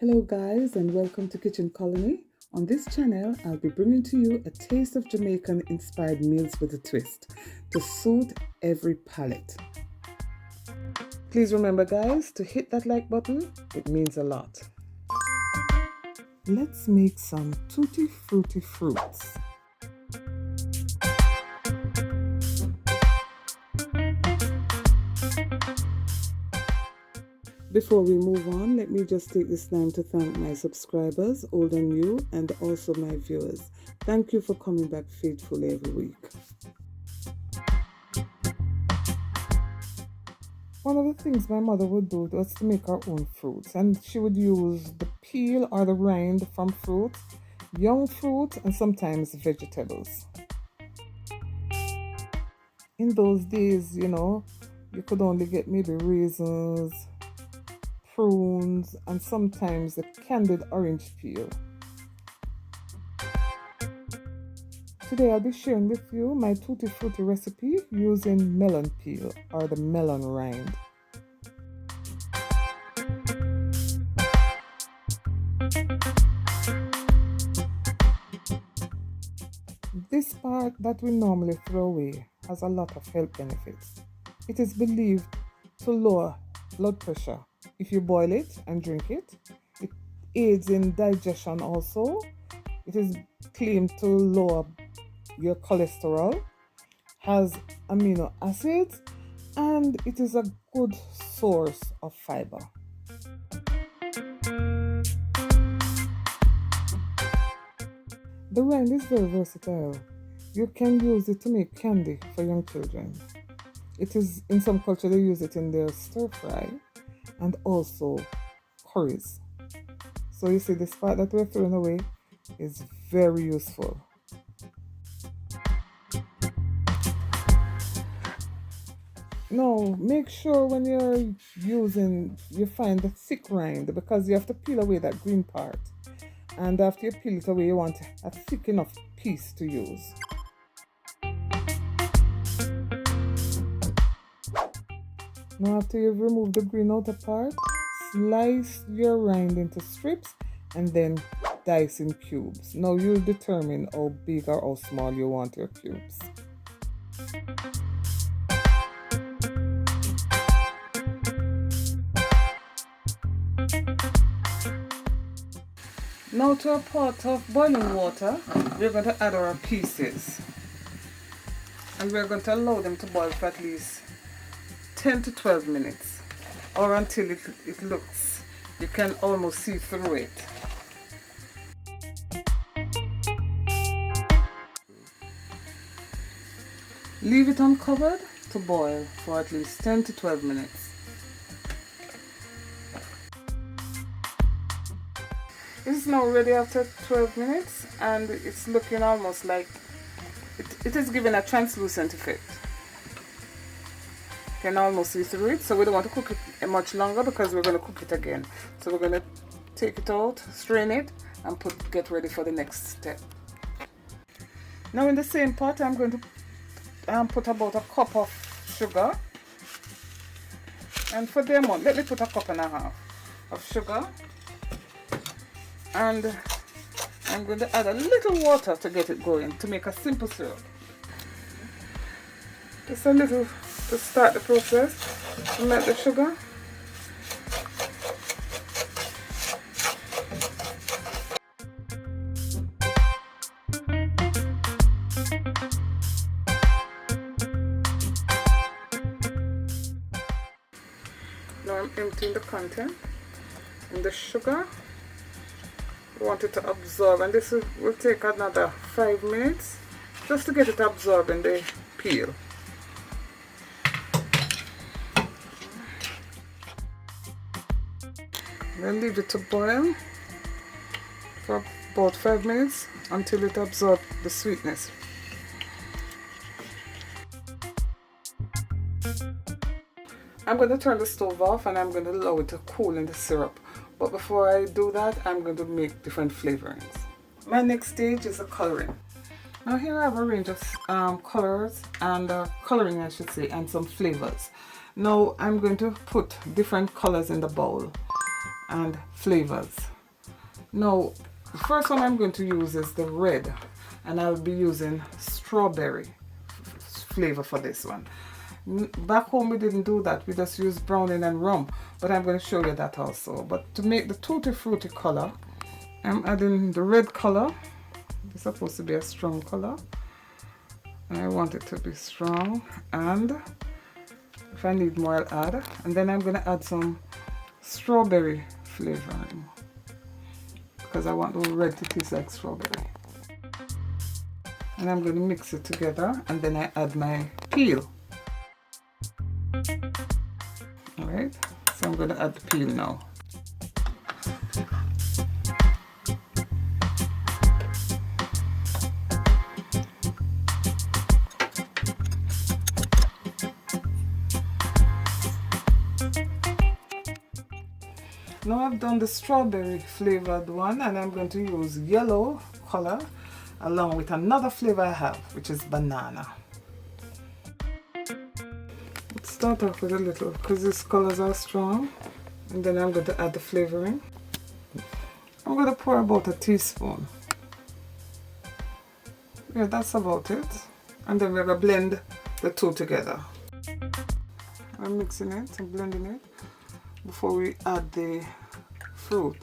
Hello guys and welcome to Kitchen Colony. On this channel, I'll be bringing to you a taste of Jamaican inspired meals with a twist to suit every palate. Please remember guys to hit that like button, it means a lot. Let's make some Tutti Frutti fruits. Before we move on, let me just take this time to thank my subscribers, old and new, and also my viewers. Thank you for coming back faithfully every week. One of the things my mother would do was to make her own fruits, and she would use the peel or the rind from fruits, young fruit, and sometimes vegetables. In those days, you could only get maybe raisins, prunes, and sometimes the candied orange peel. Today I'll be sharing with you my Tutti Frutti recipe using melon peel or the melon rind. This part that we normally throw away has a lot of health benefits. It is believed to lower blood pressure if you boil it and drink it. It aids in digestion also. It is claimed to lower your cholesterol, has amino acids, and it is a good source of fiber. The rind is very versatile. You can use it to make candy for young children. It is, in some culture, they use it in their stir fry and also curries. So you see, this part that we're throwing away is very useful. Now, make sure when you're using, you find the thick rind, because you have to peel away that green part. And after you peel it away, you want a thick enough piece to use. Now, after you've removed the green outer part, slice your rind into strips and then dice in cubes. Now you'll determine how big or how small you want your cubes. Now to a pot of boiling water, we're going to add our pieces. And we're going to allow them to boil for at least 10 to 12 minutes, or until it looks, you can almost see through it. Leave it uncovered to boil for at least 10 to 12 minutes. It's now ready after 12 minutes, and it's looking almost like it is giving a translucent effect. You can almost see through it, so we don't want to cook it much longer because we're going to cook it again. So we're going to take it out, strain it, and get ready for the next step. Now in the same pot, I'm going to put about a cup of sugar, and for the amount, let me put a cup and a half of sugar, and I'm going to add a little water to get it going, to make a simple syrup. Just a little to start the process, to melt the sugar. Now I'm emptying the content in the sugar. We want it to absorb, and this will take another 5 minutes just to get it absorbed in the peel. Then leave it to boil for about 5 minutes until it absorbs the sweetness. I'm going to turn the stove off and I'm going to allow it to cool in the syrup. But before I do that, I'm going to make different flavorings. My next stage is the coloring. Now here I have a range of colors and coloring, I should say, and some flavors. Now I'm going to put different colors in the bowl. and flavors. Now, the first one I'm going to use is the red, and I'll be using strawberry flavor for this one. Back home we didn't do that, we just used browning and rum, but I'm going to show you that also. But to make the Tutti Frutti color, I'm adding the red color. It's supposed to be a strong color, and I want it to be strong, and if I need more I'll add. And then I'm going to add some strawberry flavoring because I want the red to taste like strawberry. And I'm going to mix it together, and then I add my peel. Alright, so I'm going to add the peel now. Now I've done the strawberry flavored one, and I'm going to use yellow color along with another flavor I have, which is banana. Let's start off with a little because these colors are strong, and then I'm going to add the flavoring. I'm going to pour about a teaspoon. Yeah, that's about it. And then we're going to blend the two together. I'm mixing it and blending it before we add the fruit.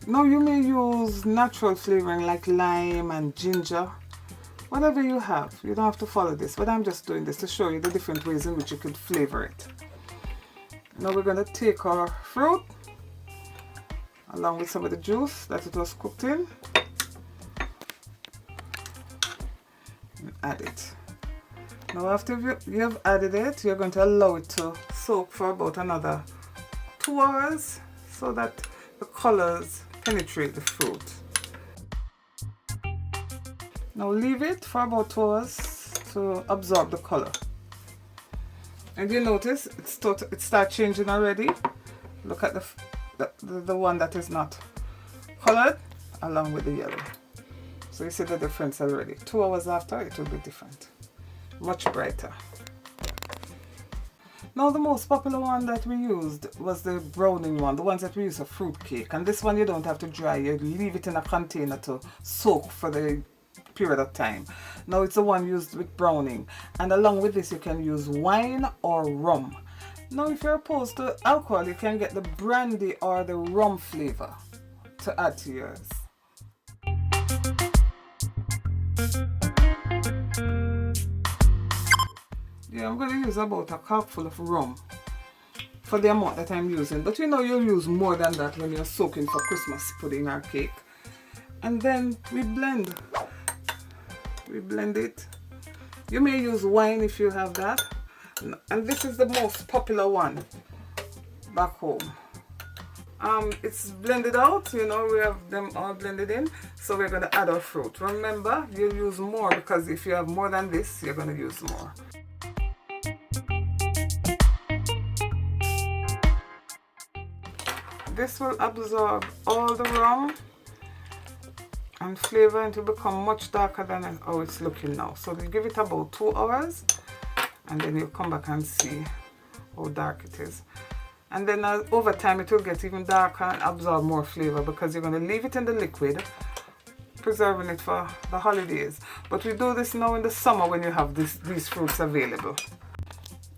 Now you may use natural flavoring like lime and ginger, whatever you have. You don't have to follow this, but I'm just doing this to show you the different ways in which you could flavor it. Now we're going to take our fruit along with some of the juice that it was cooked in and add it. Now after you've added it, you're going to allow it to soak for about another 2 hours so that the colors penetrate the fruit. Now leave it for about 2 hours to absorb the color. And you notice it starts changing already. Look at the one that is not colored along with the yellow. So you see the difference already. 2 hours after it will be different. Much brighter. Now the most popular one that we used was the browning one, the ones that we use for fruit cake. And this one you don't have to dry, you leave it in a container to soak for the period of time. Now it's the one used with browning, and along with this you can use wine or rum. Now if you're opposed to alcohol, you can get the brandy or the rum flavor to add to yours. Yeah, I'm going to use about a cupful of rum for the amount that I'm using. But you know you'll use more than that when you're soaking for Christmas pudding or cake. And then we blend. We blend it. You may use wine if you have that. And this is the most popular one back home. It's blended out, you know, we have them all blended in. So we're going to add our fruit. Remember, you'll use more because if you have more than this, you're going to use more. This will absorb all the rum and flavor, and it will become much darker than how it's looking now. So we'll give it about 2 hours, and then you'll come back and see how dark it is. And then over time it will get even darker and absorb more flavor because you're going to leave it in the liquid, preserving it for the holidays. But we do this now in the summer when you have these fruits available.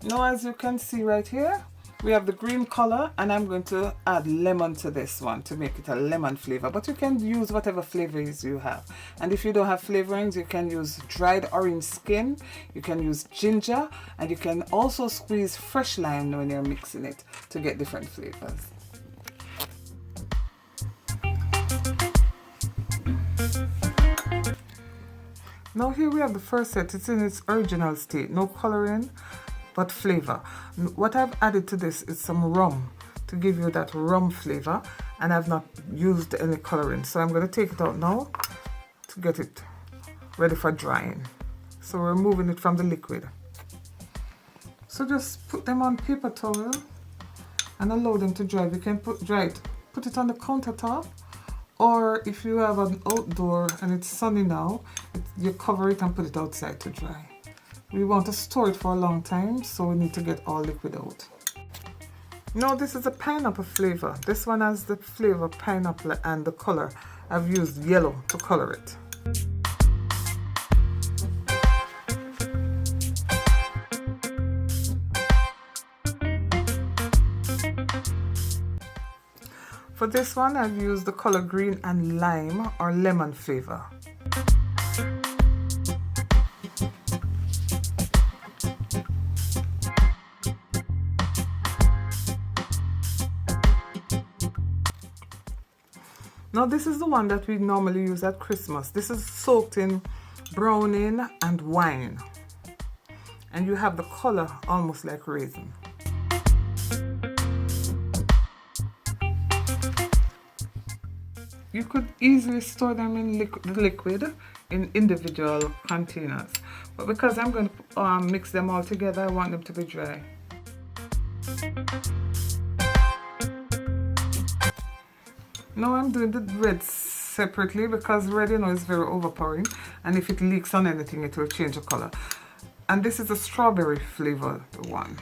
Now as you can see right here, we have the green color, and I'm going to add lemon to this one to make it a lemon flavor. But you can use whatever flavors you have. And if you don't have flavorings, you can use dried orange skin, you can use ginger, and you can also squeeze fresh lime when you're mixing it to get different flavors. Now here we have the first set. It's in its original state, no coloring but flavor. What I've added to this is some rum to give you that rum flavor, and I've not used any coloring. So I'm going to take it out now to get it ready for drying. So we're removing it from the liquid. So just put them on paper towel and allow them to dry. You can put it on the countertop, or if you have an outdoor and it's sunny now, you cover it and put it outside to dry. We want to store it for a long time, so we need to get all liquid out. No, this is a pineapple flavor. This one has the flavor of pineapple and the color. I've used yellow to color it. For this one, I've used the color green and lime or lemon flavor. Now this is the one that we normally use at Christmas. This is soaked in browning and wine. And you have the color almost like raisin. You could easily store them in liquid in individual containers. But because I'm going to mix them all together, I want them to be dry. Now I'm doing the red separately because red, you know, is very overpowering, and if it leaks on anything it will change the color. And this is a strawberry flavored one.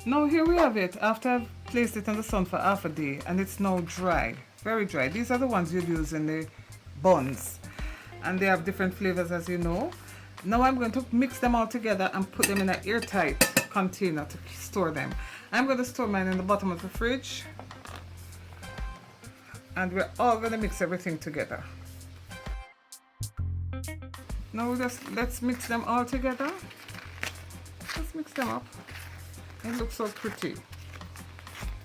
Now here we have it after I've placed it in the sun for half a day, and it's now dry, very dry. These are the ones you'd use in the buns, and they have different flavors, as you know. Now I'm going to mix them all together and put them in an airtight container to store them. I'm going to store mine in the bottom of the fridge, and we're all going to mix everything together. Now let's mix them all together. Let's mix them up. It looks so pretty.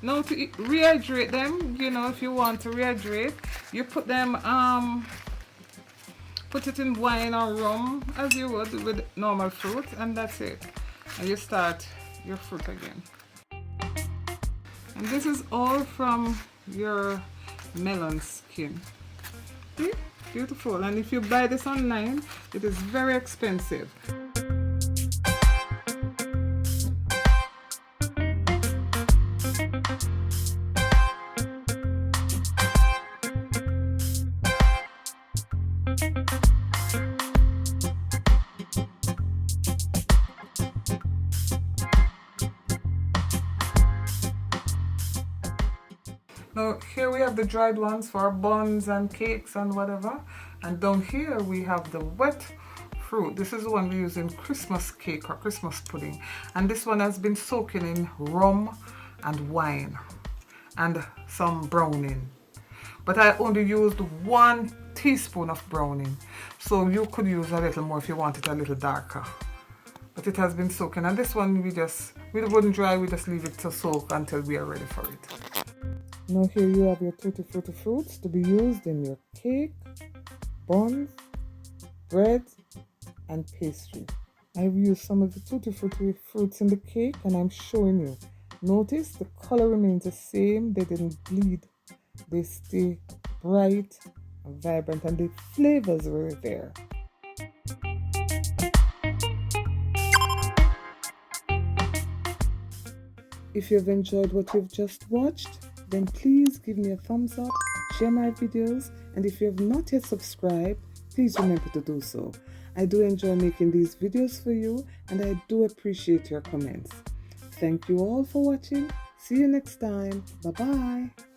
Now to rehydrate them, you know, if you want to rehydrate, you put them, put it in wine or rum as you would with normal fruit, and that's it. And you start your fruit again. And this is all from your melon skin. See? Beautiful. And if you buy this online, it is very expensive. Now here we have the dried ones for buns and cakes and whatever, and down here we have the wet fruit. This is the one we use in Christmas cake or Christmas pudding, and this one has been soaking in rum and wine and some browning, but I only used 1 teaspoon of browning, so you could use a little more if you want it a little darker. But it has been soaking, and this one we wouldn't dry, we just leave it to soak until we are ready for it. Now here you have your Tutti Frutti fruits to be used in your cake, buns, bread, and pastry. I've used some of the Tutti Frutti fruits in the cake, and I'm showing you. Notice the color remains the same, they didn't bleed. They stay bright and vibrant, and the flavors were there. If you've enjoyed what you've just watched, then please give me a thumbs up, share my videos, and if you have not yet subscribed, please remember to do so. I do enjoy making these videos for you, and I do appreciate your comments. Thank you all for watching. See you next time. Bye-bye.